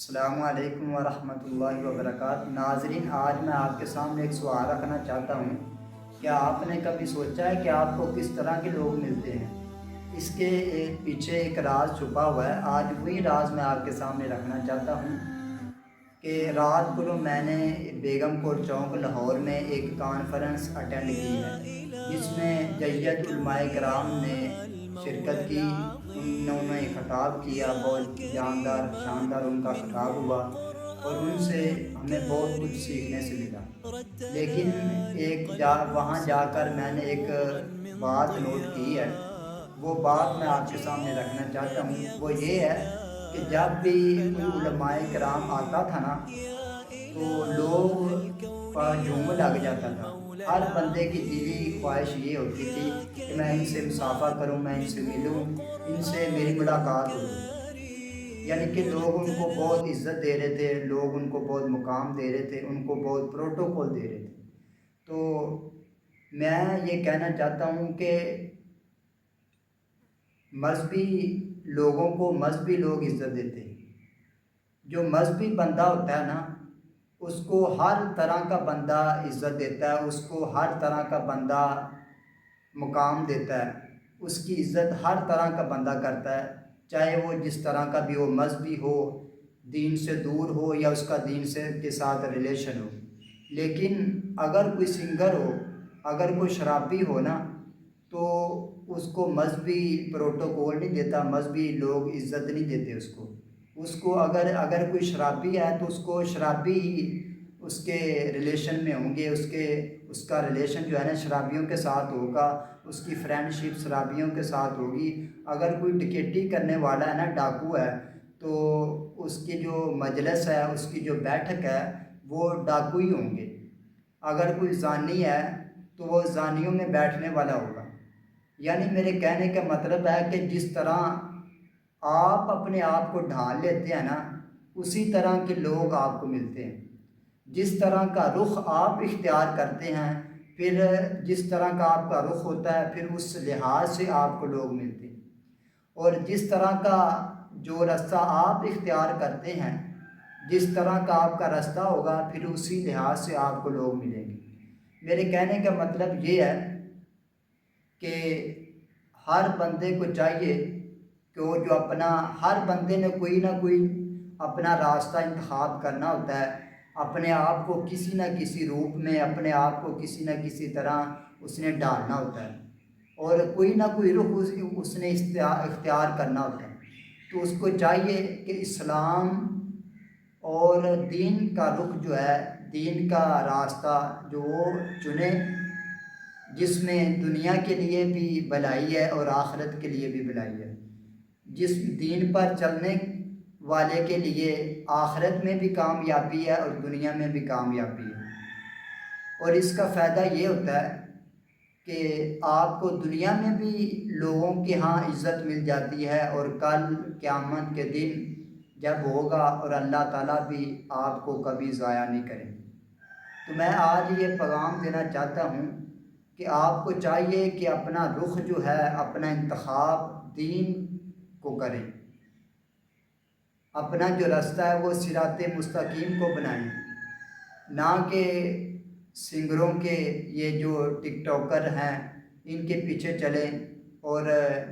السلام علیکم ورحمۃ اللہ وبرکاتہ۔ ناظرین، آج میں آپ کے سامنے ایک سوال رکھنا چاہتا ہوں۔ کیا آپ نے کبھی سوچا ہے کہ آپ کو کس طرح کے لوگ ملتے ہیں؟ اس کے پیچھے ایک راز چھپا ہوا ہے۔ آج وہی راز میں آپ کے سامنے رکھنا چاہتا ہوں کہ رات کو میں نے بیگم کوٹ چوک لاہور میں ایک کانفرنس اٹینڈ کی ہے، جس میں جید علماء کرام نے شرکت کی۔ انہوں نے خطاب کیا، بہت جاندار شاندار ان کا خطاب ہوا اور ان سے ہمیں بہت کچھ سیکھنے سے ملا۔ لیکن وہاں جا کر میں نے ایک بات نوٹ کی ہے، وہ بات میں آپ کے سامنے رکھنا چاہتا ہوں۔ وہ یہ ہے کہ جب بھی کوئی علماء کرام آتا تھا نا، تو لوگ کا جھوم لگ جاتا تھا۔ ہر بندے کی دلی خواہش یہ ہوتی تھی کہ میں ان سے مصافحہ کروں، میں ان سے ملوں، ان سے میری ملاقات ہو جائے۔ یعنی کہ لوگ ان کو بہت عزت دے رہے تھے، لوگ ان کو بہت مقام دے رہے تھے، ان کو بہت پروٹوکول دے رہے تھے۔ تو میں یہ کہنا چاہتا ہوں کہ مذہبی لوگوں کو مذہبی لوگ عزت دیتے ہیں۔ جو مذہبی بندہ ہوتا ہے نا، اس کو ہر طرح کا بندہ عزت دیتا ہے، اس کو ہر طرح کا بندہ مقام دیتا ہے، اس کی عزت ہر طرح کا بندہ کرتا ہے، چاہے وہ جس طرح کا بھی ہو، مذہبی ہو، دین سے دور ہو یا اس کا دین سے کے ساتھ ریلیشن ہو۔ لیکن اگر کوئی سنگر ہو، اگر کوئی شرابی ہو نا، تو اس کو مذہبی پروٹوکول نہیں دیتا، مذہبی لوگ عزت نہیں دیتے اس کو اگر کوئی شرابی ہے تو اس کو شرابی ہی اس کے ریلیشن میں ہوں گے، اس کا ریلیشن جو ہے نا شرابیوں کے ساتھ ہوگا، اس کی فرینڈ شپ شرابیوں کے ساتھ ہوگی۔ اگر کوئی ڈکیٹی کرنے والا ہے نا، ڈاکو ہے، تو اس کی جو مجلس ہے، اس کی جو بیٹھک ہے، وہ ڈاکو ہی ہوں گے۔ اگر کوئی زانی ہے تو وہ زانیوں میں بیٹھنے والا ہوگا۔ یعنی میرے کہنے کا مطلب ہے کہ جس طرح آپ اپنے آپ کو ڈھال لیتے ہیں نا، اسی طرح کے لوگ آپ کو ملتے ہیں۔ جس طرح کا رخ آپ اختیار کرتے ہیں، پھر جس طرح کا آپ کا رخ ہوتا ہے، پھر اس لحاظ سے آپ کو لوگ ملتے ہیں۔ اور جس طرح کا جو رستہ آپ اختیار کرتے ہیں، جس طرح کا آپ کا رستہ ہوگا، پھر اسی لحاظ سے آپ کو لوگ ملیں گے۔ میرے کہنے کا مطلب یہ ہے کہ ہر بندے کو چاہیے کہ وہ جو ہر بندے نے کوئی نہ کوئی اپنا راستہ انتخاب کرنا ہوتا ہے، اپنے آپ کو کسی نہ کسی روپ میں، اپنے آپ کو کسی نہ کسی طرح اس نے ڈالنا ہوتا ہے، اور کوئی نہ کوئی رخ اس نے اختیار کرنا ہوتا ہے۔ تو اس کو چاہیے کہ اسلام اور دین کا رخ جو ہے، دین کا راستہ جو وہ چنے، جس میں دنیا کے لیے بھی بھلائی ہے اور آخرت کے لیے بھی بھلائی ہے۔ جس دین پر چلنے والے کے لیے آخرت میں بھی کامیابی ہے اور دنیا میں بھی کامیابی ہے۔ اور اس کا فائدہ یہ ہوتا ہے کہ آپ کو دنیا میں بھی لوگوں کے ہاں عزت مل جاتی ہے، اور کل قیامت کے دن جب ہوگا اور اللہ تعالیٰ بھی آپ کو کبھی ضائع نہیں کریں گے۔ تو میں آج یہ پیغام دینا چاہتا ہوں کہ آپ کو چاہیے کہ اپنا رخ جو ہے، اپنا انتخاب دین کو کریں، اپنا جو رستہ ہے وہ صراط مستقیم کو بنائیں، نہ کہ سنگروں کے یہ جو ٹک ٹاکر ہیں ان کے پیچھے چلیں، اور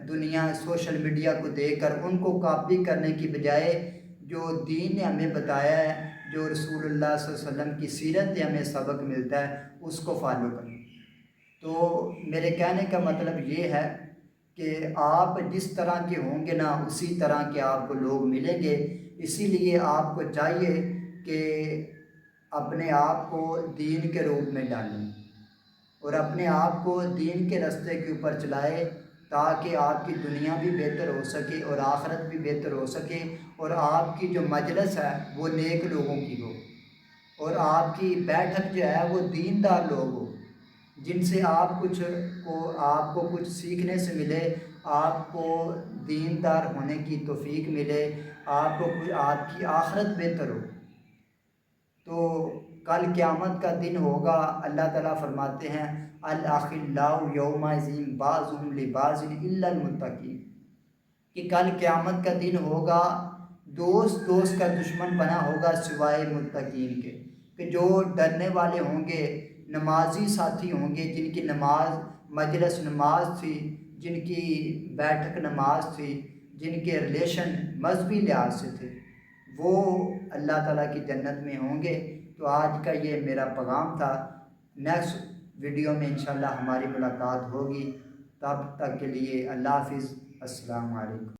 دنیا سوشل میڈیا کو دیکھ کر ان کو کاپی کرنے کی بجائے جو دین نے ہمیں بتایا ہے، جو رسول اللہ صلی اللہ علیہ وسلم کی سیرت سے ہمیں سبق ملتا ہے، اس کو فالو کریں۔ تو میرے کہنے کا مطلب یہ ہے کہ آپ جس طرح کے ہوں گے نا، اسی طرح کے آپ کو لوگ ملیں گے۔ اسی لیے آپ کو چاہیے کہ اپنے آپ کو دین کے روپ میں ڈالیں اور اپنے آپ کو دین کے راستے کے اوپر چلائے، تاکہ آپ کی دنیا بھی بہتر ہو سکے اور آخرت بھی بہتر ہو سکے، اور آپ کی جو مجلس ہے وہ نیک لوگوں کی ہو، اور آپ کی بیٹھک جو ہے وہ دیندار لوگ ہو، جن سے آپ کو کچھ سیکھنے سے ملے، آپ کو دیندار ہونے کی توفیق ملے، آپ کی آخرت بہتر ہو۔ تو کل قیامت کا دن ہوگا، اللہ تعالیٰ فرماتے ہیں الاخلاء یومئذ بعضهم لبعض الا المتقین، کہ کل قیامت کا دن ہوگا، دوست کا دشمن بنا ہوگا سوائے متقین کے، کہ جو ڈرنے والے ہوں گے، نمازی ساتھی ہوں گے، جن کی نماز مجلس نماز تھی، جن کی بیٹھک نماز تھی، جن کے ریلیشن مذہبی لحاظ سے تھے، وہ اللہ تعالیٰ کی جنت میں ہوں گے۔ تو آج کا یہ میرا پیغام تھا۔ نیکسٹ ویڈیو میں انشاءاللہ ہماری ملاقات ہوگی، تب تک کے لیے اللہ حافظ، السلام علیکم۔